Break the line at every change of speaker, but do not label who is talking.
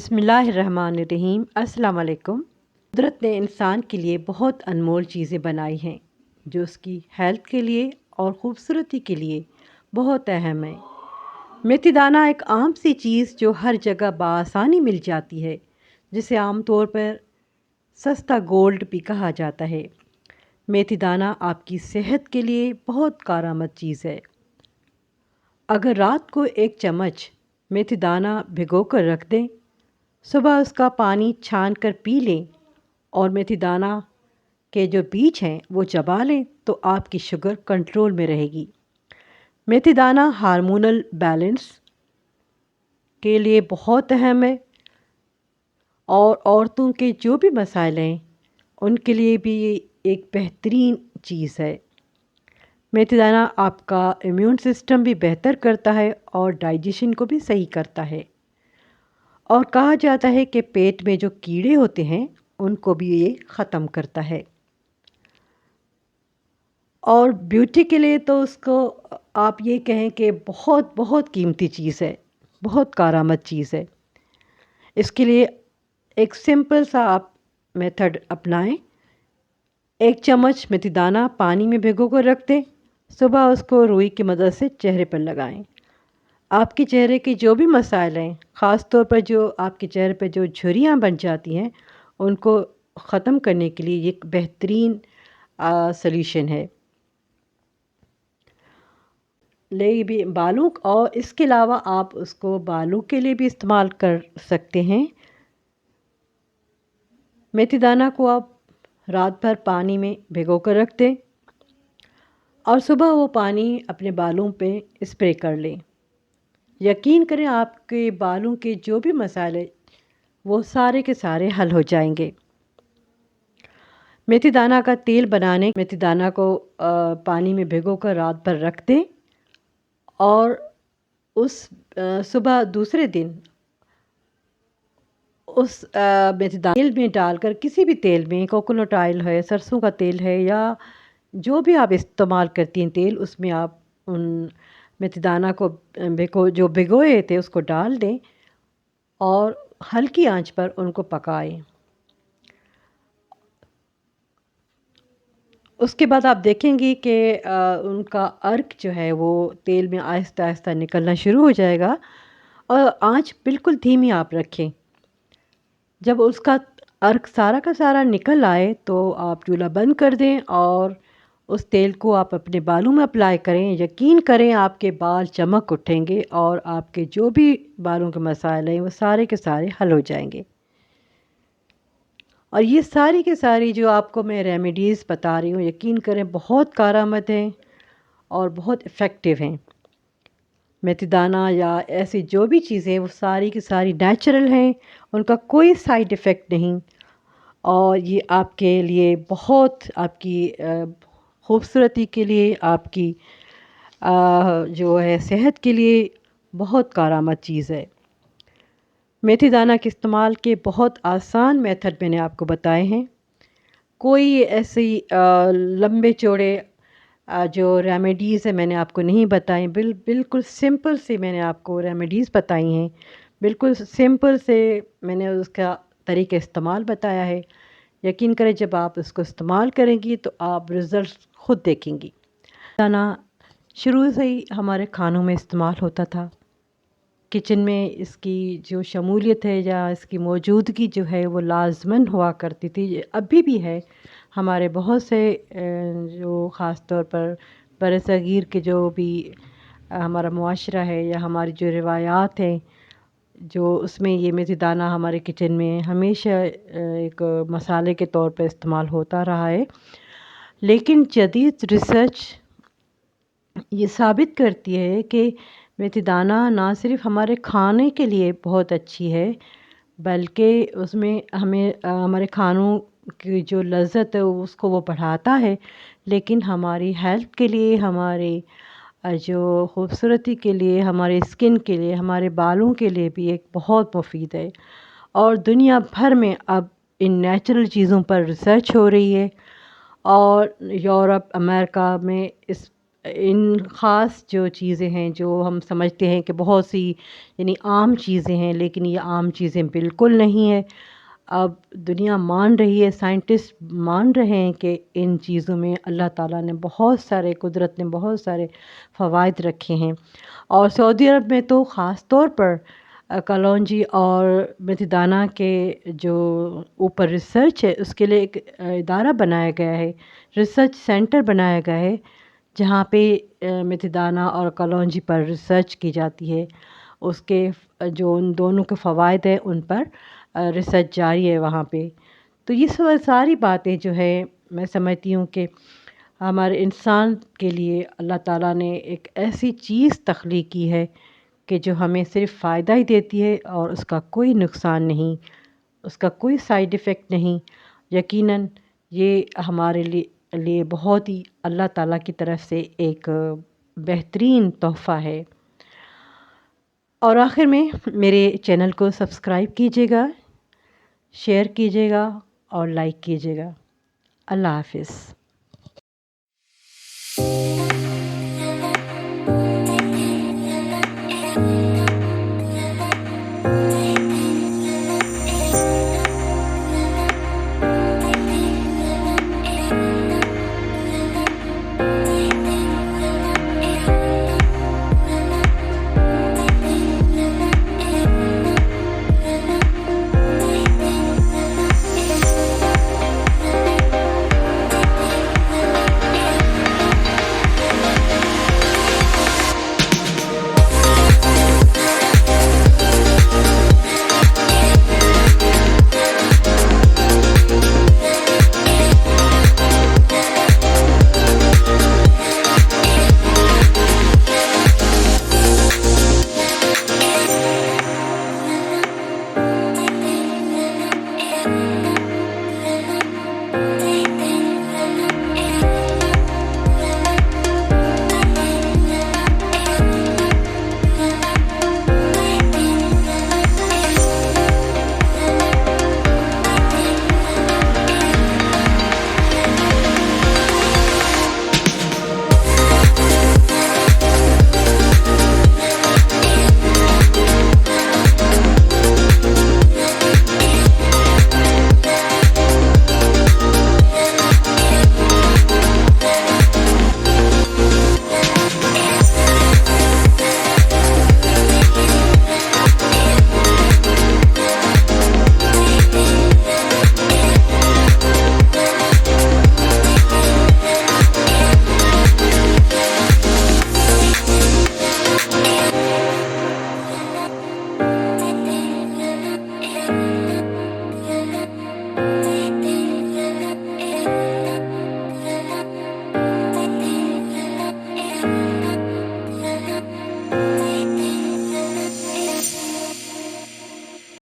बिस्मिल्लाहिर्रहमानिर्रहीम। अस्सलाम वालेकुम। कुदरत ने इंसान के लिए बहुत अनमोल चीज़ें बनाई हैं जो उसकी हेल्थ के लिए और ख़ूबसूरती के लिए बहुत अहम है। मेथी दाना एक आम सी चीज़ जो हर जगह बआसानी मिल जाती है, जिसे आम तौर पर सस्ता गोल्ड भी कहा जाता है। मेथी दाना आपकी सेहत के लिए बहुत कारआमद चीज़ है। अगर रात को एक चम्मच मेथी दाना भिगो कर रख दें, सुबह उसका पानी छान कर पी लें और मेथी दाना के जो बीज हैं वो चबा लें तो आपकी शुगर कंट्रोल में रहेगी। मेथी दाना हार्मोनल बैलेंस के लिए बहुत अहम है और औरतों के जो भी मसाइल हैं उनके लिए भी ये एक बेहतरीन चीज़ है। मेथी दाना आपका इम्यून सिस्टम भी बेहतर करता है और डाइजेशन को भी सही करता है, और कहा जाता है कि पेट में जो कीड़े होते हैं उनको भी ये ख़त्म करता है। और ब्यूटी के लिए तो उसको आप ये कहें कि बहुत बहुत कीमती चीज़ है, बहुत कारआमद चीज़ है। इसके लिए एक सिंपल सा आप मेथड अपनाएं। एक चम्मच मेथी दाना पानी में भिगो कर रख दें, सुबह उसको रुई की मदद से चेहरे पर लगाएं। आपके चेहरे के जो भी मसाइल हैं, ख़ास तौर पर जो आपके चेहरे पर जो झुर्रियाँ बन जाती हैं, उनको ख़त्म करने के लिए ये एक बेहतरीन सॉल्यूशन है। ले भी बालों और इसके अलावा आप उसको बालों के लिए भी इस्तेमाल कर सकते हैं। मेथी दाना को आप रात भर पानी में भिगो कर रख दें और सुबह वो पानी अपने बालों पे स्प्रे कर लें। यकीन करें आपके बालों के जो भी मसाइल हैं वो सारे के सारे हल हो जाएंगे। मेथी दाना का तेल बनाने मेथी दाना को पानी में भिगोकर रात भर रख दें और उस सुबह दूसरे दिन उस मेथी दाना तेल में डालकर, किसी भी तेल में, कोकोनट ऑयल है, सरसों का तेल है या जो भी आप इस्तेमाल करती हैं तेल, उसमें आप उन मेथी दाना को जो भिगोए थे उसको डाल दें और हल्की आंच पर उनको पकाएं। उसके बाद आप देखेंगी कि उनका अर्क जो है वो तेल में आहिस्ता आहिस्ता निकलना शुरू हो जाएगा, और आंच बिल्कुल धीमी आप रखें। जब उसका अर्क सारा का सारा निकल आए तो आप चूल्हा बंद कर दें और उस तेल को आप अपने बालों में अप्लाई करें। यकीन करें आपके बाल चमक उठेंगे और आपके जो भी बालों के मसाइल हैं वो सारे के सारे हल हो जाएंगे। और ये सारी के सारी जो आपको मैं रेमेडीज़ बता रही हूँ, यकीन करें बहुत कारआमद हैं और बहुत इफ़ेक्टिव हैं। मेथी दाना या ऐसी जो भी चीज़ें वो सारी की सारी नेचुरल हैं, उनका कोई साइड इफ़ेक्ट नहीं, और ये आपके लिए बहुत, आपकी खूबसूरती के लिए, आपकी जो है सेहत के लिए बहुत कारआमद चीज़ है। मेथी दाना के इस्तेमाल के बहुत आसान मेथड मैंने आपको बताए हैं। कोई ऐसी लंबे चौड़े जो रेमेडीज़ है मैंने आपको नहीं बताई। बिल्कुल सिंपल से मैंने आपको रेमेडीज़ बताई हैं। बिल्कुल सिंपल से मैंने उसका तरीक़ा इस्तेमाल बताया है। यकीन करें जब आप इसको इस्तेमाल करेंगी तो आप रिज़ल्ट ख़ुद देखेंगी। दाना शुरू से ही हमारे खानों में इस्तेमाल होता था। किचन में इसकी जो शमूलियत है या इसकी मौजूदगी जो है वो लाज़मन हुआ करती थी, अभी भी है। हमारे बहुत से जो ख़ास तौर पर बरसगीर के जो भी हमारा मुआशरा है या हमारी जो रिवायात हैं, जो उसमें ये मेथी दाना हमारे किचन में हमेशा एक मसाले के तौर पर इस्तेमाल होता रहा है। लेकिन जदीद रिसर्च ये साबित करती है कि मेथी दाना ना सिर्फ़ हमारे खाने के लिए बहुत अच्छी है, बल्कि उसमें हमें हमारे खानों की जो लज़्ज़त है उसको वो बढ़ाता है, लेकिन हमारी हेल्थ के लिए, हमारे जो खूबसूरती के लिए, हमारे स्किन के लिए, हमारे बालों के लिए भी एक बहुत मुफ़ीद है। और दुनिया भर में अब इन नेचुरल चीज़ों पर रिसर्च हो रही है, और यूरोप, अमेरिका में ان خاص جو چیزیں ہیں جو ہم سمجھتے ہیں کہ بہت سی یعنی عام چیزیں ہیں، لیکن یہ عام چیزیں بالکل نہیں ہیں۔ اب دنیا مان رہی ہے، سائنٹسٹ مان رہے ہیں کہ ان چیزوں میں اللہ تعالیٰ نے بہت سارے، قدرت نے بہت سارے فوائد رکھے ہیں۔ اور سعودی عرب میں تو خاص طور پر کلونجی اور میتھی دانہ کے جو اوپر ریسرچ ہے اس کے لیے ایک ادارہ بنایا گیا ہے، ریسرچ سینٹر بنایا گیا ہے، جہاں پہ میتھی دانہ اور کلونجی پر ریسرچ کی جاتی ہے۔ اس کے جو ان دونوں کے فوائد ہیں ان پر ریسرچ جاری ہے وہاں پہ۔ تو یہ ساری باتیں جو ہے میں سمجھتی ہوں کہ ہمارے انسان کے لیے اللہ تعالیٰ نے ایک ایسی چیز تخلیق کی ہے کہ جو ہمیں صرف فائدہ ہی دیتی ہے اور اس کا کوئی نقصان نہیں، اس کا کوئی سائیڈ ایفیکٹ نہیں۔ یقیناً یہ ہمارے لیے بہت ہی اللہ تعالیٰ کی طرف سے ایک بہترین تحفہ ہے۔ اور آخر میں میرے چینل کو سبسکرائب کیجیے گا، شیئر کیجیے گا اور لائک کیجیے گا۔ اللہ حافظ۔